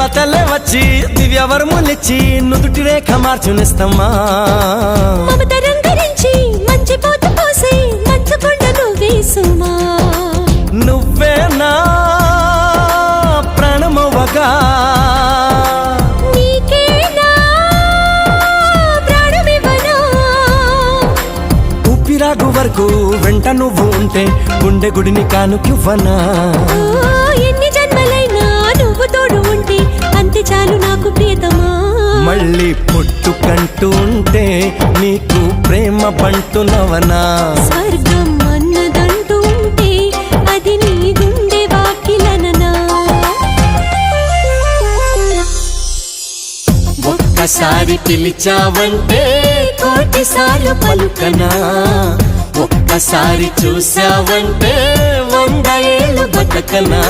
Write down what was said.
దేవతలే వచ్చి దివ్యవరములిచ్చి నుదుటి రేఖ మార్చునిస్తమ్మా మమత రంగరించి మంచి పోత పోసి మంచుకొండ నువ్వేసుమా నువ్వే నా ప్రాణమవ్వగా నీకేనా ప్రాణమివ్వనా ఊపిరాగు వరకు వెంట నువ్వు ఉంటే గుండె గుడిని కానుకివ్వనా ఎన్ని జన్మలైనా నువ్వు తోడు ఉంటే అంతే చాలు నాకు ప్రియతమా మళ్ళీ పుట్టుకంటూ ఉంటే నీకు ప్రేమ పంటునవనా స్వర్గం అన్నదంటూ ఉంటే అది నీ గుండె వాకిలననా ఒక్కసారి పిలిచావంటే కోటిసార్లు పలుకనా ఒక్కసారి చూసావంటే 100 ఏళ్ళు బతకనా